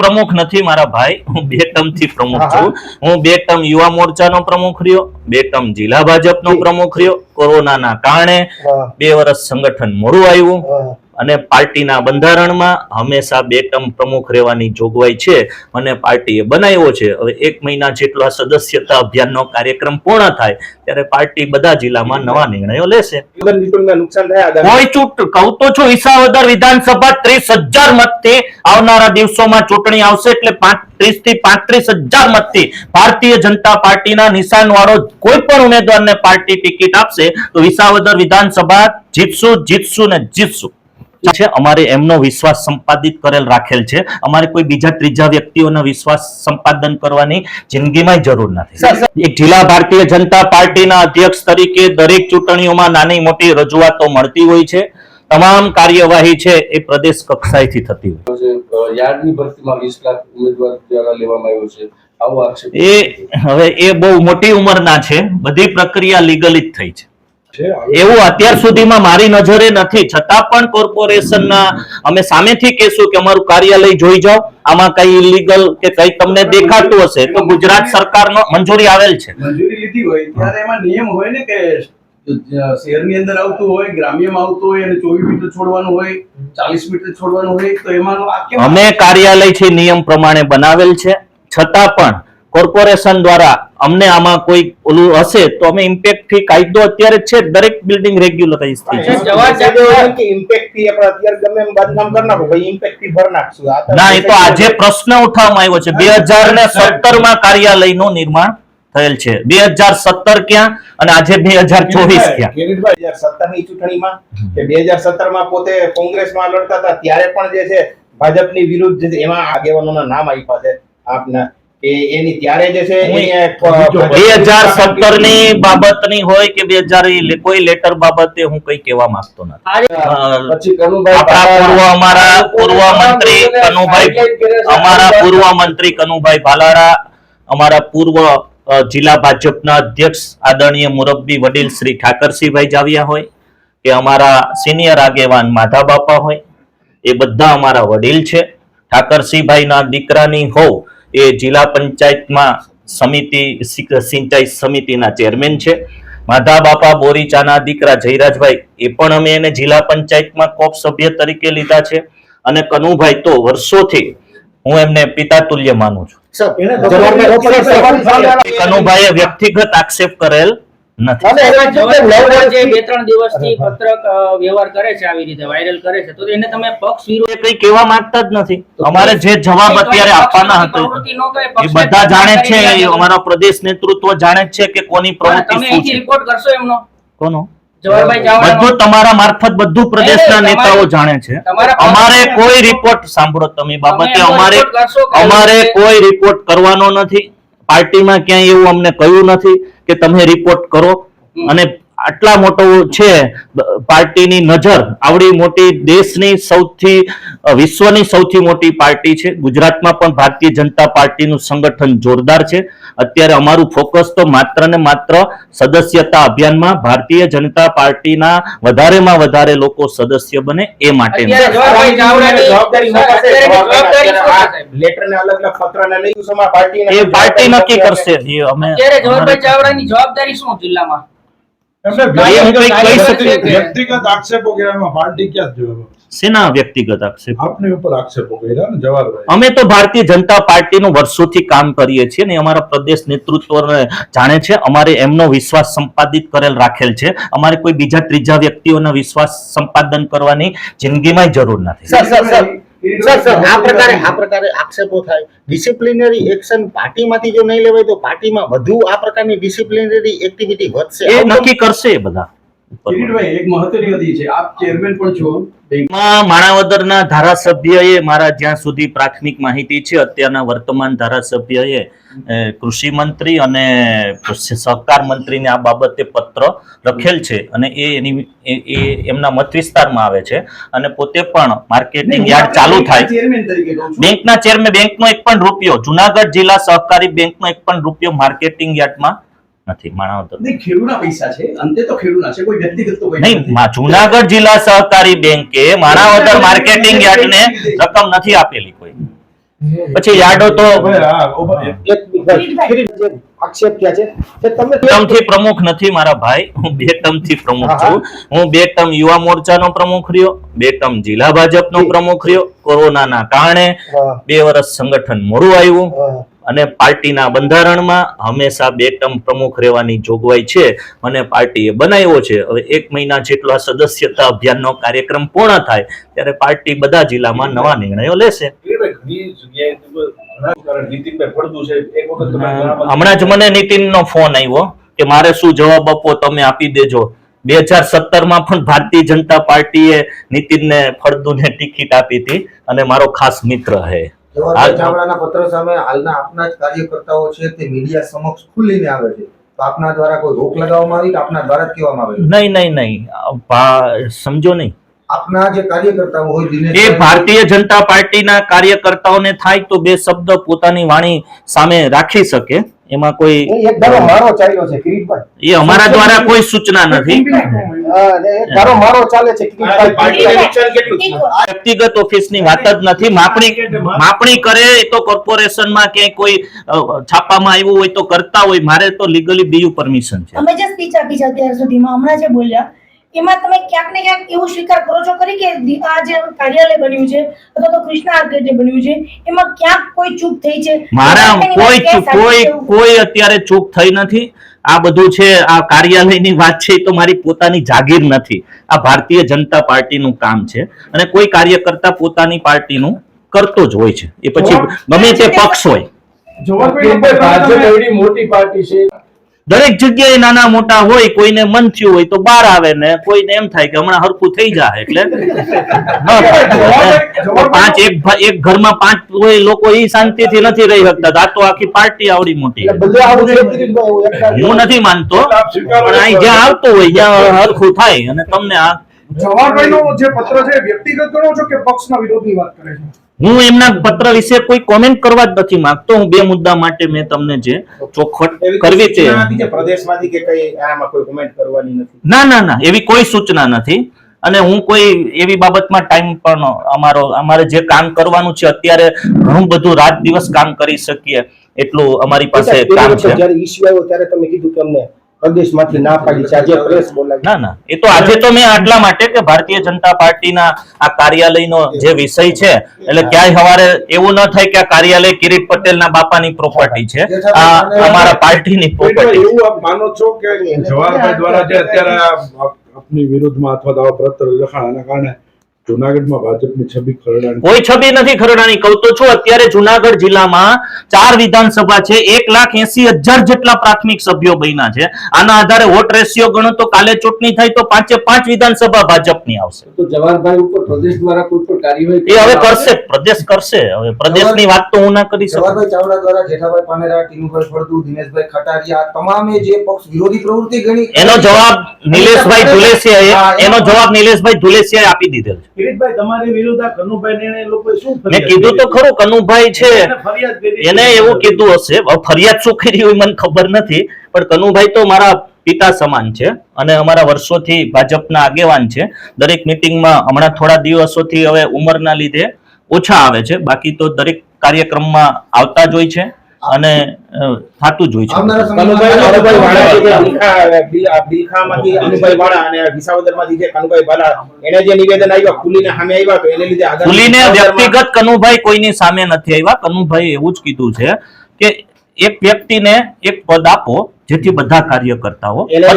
પ્રમુખ નથી મારા ભાઈ, હું 2 ટર્મથી પ્રમુખ છું. હું 2 ટર્મ યુવા મોરચાનો પ્રમુખ રહ્યો, 2 ટર્મ જિલ્લા ભાજપનો પ્રમુખ રહ્યો. કોરોનાના કારણે 2 વર્ષ સંગઠન મોડું આવ્યું અને પાર્ટીના બંધારણમાં હંમેશા 2 ટર્મ પ્રમુખ રહેવાની જોગવાઈ છે અને પાર્ટીએ બનાવ્યો છે. હવે 1 મહિના જેટલો સદસ્યતા અભિયાનનો કાર્યક્રમ પૂર્ણ થાય ત્યારે પાર્ટી બધા જિલ્લામાં નવા નિર્ણયો લેશે. કોઈ કહું તો છું, વિસાવદર વિધાનસભા 30,000 મતથી આવનારા દિવસોમાં ચૂંટણી આવશે એટલે 30 થી 35,000 મતથી ભારતીય જનતા પાર્ટીના નિશાન વાળો કોઈ પણ ઉમેદવારને પાર્ટી ટિકિટ આપશે તો વિસાવદર વિધાનસભા જીતશું ને જીતશું. અમારે એમનો વિશ્વાસ સંપાદિત કરેલ રાખેલ છે. અમારે કોઈ બીજા ત્રીજા વ્યક્તિઓનો વિશ્વાસ સંપાદન કરવાની જિંદગીમાં જરૂર નથી. એક જિલ્લા ભારતીય જનતા પાર્ટીના અધ્યક્ષ તરીકે દરેક ચૂંટણીઓમાં નાની મોટી રજૂઆતો મળતી હોય છે. તમામ કાર્યવાહી છે એ પ્રદેશ કક્ષાએથી થતી હોય છે. યાર્ડની ભરતીમાં 20 લાખ ઉમેદવાર દ્વારા લેવામાં આવ્યો છે, આવો આક્ષેપ. હવે એ બહુ મોટી ઉંમરના છે, બધી પ્રક્રિયા લીગલી જ થઈ છે. એવું અત્યાર સુધીમાં મારી નજરે નથી, છતાં પણ કોર્પોરેશનના અમે સામેથી કહેશું કે અમારું કાર્યાલય જોઈ જાઓ, આમાં કઈ ઇલીગલ કે કઈ તમને દેખાતું હશે તો ગુજરાત સરકારનો મંજૂરી આવેલ છે. મંજૂરી લીધી હોય ત્યારે એમાં નિયમ હોય ને કે શહેરની અંદર આવતું હોય, ગ્રામ્યમાં આવતું હોય અને 24 મીટર છોડવાનું હોય, 40 મીટર છોડવાનું હોય, તો એમાં અમે કાર્યાલય છે નિયમ પ્રમાણે બનાવેલ છે. છતાં પણ કોર્પોરેશન દ્વારા અમને આમાં કોઈ ઓલું હશે તો અમે ઇમ્પેક્ટ ફી કાયદો અત્યારે છે, દરેક બિલ્ડિંગ રેગ્યુલરાઇઝ થઈ છે. ના, એ તો આજે પ્રશ્ન ઉઠાવવામાં આવ્યો છે. 2017 માં કાર્યાલયનું નિર્માણ થયેલ છે. 2017 ક્યાં અને આજે 2024 ક્યાં? 2017 ની ચૂંટણીમાં કે 2017 માં પોતે કોંગ્રેસમાં લડતા હતા ત્યારે પણ જે છે ભાજપની વિરુદ્ધ એમાં આગેવાનોના નામ આપ્યા છે આપના એની ત્યારે જે છે 2017 ની બાબતની હોય કે 2000 કોઈ લેટર બાબતે હું કઈ કહેવા માંગતો નથી. પછી કનુભાઈ પૂર્વ મંત્રી કનુભાઈ ભાલારા, અમારા પૂર્વ જિલ્લા ભાજપના અધ્યક્ષ આદરણીય મુરબ્બી વડીલ શ્રી ઠાકરસિંહભાઈ જાવિયા હોય કે અમારા સિનિયર આગેવાન માધા બાપા હોય, એ બધા અમારા વડીલ છે. ઠાકરસિંહભાઈના દીકરાની હોવ એ જિલ્લા પંચાયતમાં સિંચાઈ સમિતિના ચેરમેન છે. માધા બાપા બોરીચાના દીકરા જયરાજભાઈ, એ પણ અમે એને જિલ્લા પંચાયતમાં કોપ સભ્ય તરીકે લીધા છે. અને કનુભાઈ તો વર્ષોથી હું એમને પિતા તુલ્ય માનું છું. કનુભાઈએ વ્યક્તિગત આક્ષેપ કરેલ નથી. 2-3 દિવસથી પત્રક વ્યવહાર કરે છે, આવી રીતે વાયરલ કરે છે, તો એને તમે પક્ષ વિરોધ કઈ કહેવા માંગતા જ નથી. અમારે જે જવાબ અત્યારે આપવાના હતા એ બધા જાણે છે, અમારા પ્રદેશ નેતૃત્વ જાણે છે કે કોની પ્રવૃત્તિ શું છે. રિપોર્ટ કરશો એમનો? કોનો? બધું તમારા મારફત બધું પ્રદેશના નેતાઓ જાણે છે. અમારે કોઈ રિપોર્ટ સાંભળો તમે બાબતે અમારે કોઈ રિપોર્ટ કરવાનો નથી. પાર્ટીમાં ક્યાંય એવું અમને કહ્યું નથી કે તમે રિપોર્ટ કરો. અને આટલા મોટો છે પાર્ટીની નજર, આવડી મોટી દેશની વિશ્વની સૌથી મોટી પાર્ટી છે. ગુજરાતમાં પણ ભારતીય જનતા પાર્ટીનું સંગઠન જોરદાર છે. અત્યારે અમારું ફોકસ તો માત્ર ને માત્ર સદસ્યતા અભિયાનમાં ભારતીય જનતા પાર્ટીના વધારેમાં વધારે લોકો સદસ્ય બને એ માટે. એ પાર્ટી નક્કી કરશે. જવાબદારી શું જિલ્લામાં? વ્યક્તિગત આક્ષેપો કર્યા, પાર્ટી ક્યાં જવાબ? સેના વ્યક્તિગત આક્ષેપ? આપની ઉપર આક્ષેપો કર્યા ને જવાહરભાઈ. અમે તો ભારતીય જનતા પાર્ટીનું વર્ષોથી કામ કરીએ છીએ ને અમારા પ્રદેશ નેતૃત્વ જાણે છે. અમારે એમનો વિશ્વાસ સંપાદિત કરેલ રાખેલ છે. અમારે કોઈ બીજા ત્રીજા વ્યક્તિઓનો વિશ્વાસ સંપાદન કરવાની જિંદગીમાં જરૂર નથી. આ પ્રકારે આક્ષેપો થાય, ડિસિપ્લિનરી એક્શન પાર્ટીમાંથી જો નહીં લેવાય તો પાર્ટીમાં વધુ આ પ્રકારની ડિસિપ્લિનરી એક્ટિવિટી વધશે. એ નક્કી કરશે બધા. એક મહત્વની હતી છે, આપ ચેરમેન પણ છો. માણાવદરના ધારાસભ્યએ, મારા જ્યાં સુધી પ્રાથમિક માહિતી છે, અત્યારના વર્તમાન ધારાસભ્યએ કૃષિ મંત્રી અને સહકાર મંત્રીને આ બાબતે પત્ર લખેલ છે અને એમના મત વિસ્તારમાં આવે છે. અને પોતે પણ માર્કેટિંગ યાર્ડ ચાલુ થાય, બેંકના ચેરમેન, બેંકનો 1 પણ રૂપિયો, જુનાગઢ જિલ્લા સહકારી બેંકનો 1 પણ રૂપિયો માર્કેટિંગ યાર્ડમાં નથી માણાવદર નહીં, ખેડૂના પૈસા છે, અંતે તો ખેડૂના છે, કોઈ વ્યક્તિગત તો કોઈ નહીં. નથી. જુનાગઢ જિલ્લા સહકારી બેંકે માણાવદર માર્કેટિંગ યાર્ડને રકમ નથી આપેલી કોઈ. પછી યાર્ડો તો આક્ષેપ ક્યાં છે કે તમે ટર્મથી પ્રમુખ નથી મારા ભાઈ, હું 2 ટર્મથી પ્રમુખ છું. હું 2 ટર્મ યુવા મોરચાનો પ્રમુખ રહ્યો, 2 ટર્મ જિલ્લા ભાજપનો પ્રમુખ રહ્યો. કોરોનાના કારણે 2 વર્ષ સંગઠન મોડું આવ્યું અને પાર્ટીના બંધારણમાં હંમેશા 2 ટર્મ પ્રમુખ રહેવાની જોગવાઈ છે. મને પાર્ટીએ બનાવ્યો છે. હવે 1 મહિના જેટલો આ સદસ્યતા અભિયાનનો કાર્યક્રમ પૂર્ણ થાય ત્યારે પાર્ટી બધા જિલ્લામાં નવા નિર્ણયો લેશે. હમણાં જ મને નીતિનનો ફોન આવ્યો કે મારે શું જવાબ આપવો તમે આપી દેજો. 2017 પણ ભારતીય જનતા પાર્ટીએ નીતિનને ફળદુને ટિકિટ આપી હતી અને મારો ખાસ મિત્ર છે. જવાહરભાઈ ચાવડાના પત્ર સામે હાલના આપના જ કાર્યકર્તાઓ છે તે મીડિયા સમક્ષ ખુલીને આવે છે, તો આપના દ્વારા કોઈ રોક લગાવવામાં આવી કે આપના દ્વારા જ કહેવામાં આવે? નહીં સમજો નહીં. આપના જે કાર્યકર્તાઓ હોય એ દિનેશભાઈ, ભારતીય જનતા પાર્ટીના કાર્યકર્તાઓને થાય તો 2 શબ્દ પોતાની વાણી સામે રાખી શકે, એમાં કોઈ એક ધારો મારો ચાલ્યો છે કિરીટભાઈ, એ અમારા દ્વારા કોઈ સૂચના નથી. એક ધારો મારો ચાલે છે કિરીટભાઈ. પાર્ટીનું નુકસાન કેટલું છે? વ્યક્તિગત ઓફિસની વાત જ નથી. માપણી કરે એ તો કોર્પોરેશનમાં ક્યાંય કોઈ છાપામાં આવ્યું હોય તો કરતા હોય. મારે તો લીગલી બીયુ પરમિશન છે. અમે જે સ્પીચ આપી છે અત્યાર સુધીમાં હમણાં જે બોલ્યા એમાં તમે ક્યાંક ને ક્યાંક એવું સ્વીકાર કરો છો ખરી કે આ જે કાર્યાલય બન્યું છે અથવા તો કૃષ્ણા આર્કેડ જે બન્યું છે એમાં ક્યાંક કોઈ ચૂક થઈ છે? મારા કોઈ અત્યારે ચૂક થઈ નથી. આ બધું છે, આ કાર્યાલયની વાત છે એ તો મારી પોતાની જાગીર નથી. આ ભારતીય જનતા પાર્ટીનું કામ છે અને કોઈ કાર્યકર્તા પોતાની પાર્ટીનું કરતો જ હોય છે, એ પછી ગમે તે પક્ષ હોય. ભાજપ એવડી મોટી પાર્ટી છે, દરેક જગ્યાએ નાના મોટા હોય, કોઈને મન થયું હોય તો બહાર આવે ને કોઈને એમ થાય કે હમણાં હરખું થઈ જાય એટલે એક ઘરમાં 5 હોય લોકો એ શાંતિથી નથી રહી શકતા. આ તો આખી પાર્ટી આવડી મોટી. બધે આવું છે કિરીટભાઈ, એવું એક હું નથી માનતો, પણ અહીં જ્યાં આવતું હોય જ્યાં હરખું થાય. અને તમને આ જવાહરભાઈનો જે પત્ર છે વ્યક્તિગત ગણો છો કે પક્ષના વિરોધની વાત કરે છે? હું એમના પત્ર વિશે કોઈ કોમેન્ટ કરવા જ નથી માંગતો. હું 2 મુદ્દા માટે મેં તમને જે ચોખવટ કરવી તે પ્રદેશમાંથી કે કઈ આમાં કોઈ કોમેન્ટ કરવાની નથી. ના એવી કોઈ સૂચના નથી. અને હું કોઈ એવી બાબતમાં ટાઈમ પણ અમારે જે કામ કરવાનું છે અત્યારે ઘણું બધું રાત દિવસ કામ કરી શકીએ એટલું અમારી પાસે કામ છે. જ્યારે ઇશ્યુ આવ્યો ત્યારે તમે કીધું કે અમને પ્રદેશમાંથી ના પાડી છે, આજે પ્રેસ બોલાવી. ના એ તો આજે તો મેં આટલા માટે કે ભારતીય જનતા પાર્ટીના આ કાર્યાલયનો જે વિષય છે એટલે ક્યાંય સવારે એવું ન થાય કે આ કાર્યાલય કિરીટ પટેલના બાપાની પ્રોપર્ટી છે, આ અમારા પાર્ટીની પ્રોપર્ટી. એવું આપ માનો છો કે જવાહરભાઈ દ્વારા જે અત્યારે આપની વિરુદ્ધમાં અથવા તો આવા પત્ર લખાણના કારણે જુનાગઢમાં ભાજપની છબી ખરડાણી? કોઈ છબી નથી ખરડાણી. કહું તો છું અત્યારે જુનાગઢ જિલ્લામાં 4 વિધાનસભા છે, 1,80,000 જેટલા પ્રાથમિક સભ્યો બન્યા છે. આના આધારે વોટ રેશિયો ગણો તો કાલે ચૂંટણી થાય તો 5 વિધાનસભા ભાજપની આવશે. તો જવાહરભાઈ ઉપર પ્રદેશ દ્વારા કોઈ પણ કાર્યવાહી એ હવે કરશે, પ્રદેશ કરશે. હવે પ્રદેશની વાત તો હું ના કરી શકું. જવાહરભાઈ ચાવડા દ્વારા જેઠાભાઈ પાનેરા, ટીનુભાઈ ફળદુ, દિનેશભાઈ ખટારિયા તમામે જે પક્ષ વિરોધી પ્રવૃત્તિ ગણી એનો જવાબ નિલેશભાઈ ધુલેસિયાએ આપી દીધેલ છે. કિરીટભાઈ, તમારી વિરુદ્ધ આ કનુભાઈને એને લોકોએ શું મેં કીધું તો ખરું, કનુભાઈ છે ફરિયાદ કરી? એને એવું કીધું હશે. હવે ફરિયાદ શું કરી હોય મને ખબર નથી, પણ કનુભાઈ તો મારા પિતા સમાન છે અને અમારા વર્ષોથી ભાજપના આગેવાન છે. દરેક મિટિંગમાં હમણાં થોડા દિવસોથી હવે ઉંમરના લીધે ઓછા આવે છે, બાકી તો દરેક કાર્યક્રમમાં આવતા જ હોય છે અને થતું જ હોય છે. આવનારા કનુભાઈ સમયમાં વાળા જે બિલખામાંથી અનુભાઈ વાળા અને વિસાવદરમાંથી જે કનુભાઈ વાળા એને જે નિવેદન આવ્યા ખુલીને સામે આવ્યા તો એને લીધે આગામી ખુલીને વિધાનસભામાં વ્યક્તિગત કનુભાઈ કોઈની સામે નથી આવ્યા. કનુભાઈ એવું જ કીધું છે કે એક વ્યક્તિને એક પદ આપો જેથી બધા કાર્યકર્તાઓ એને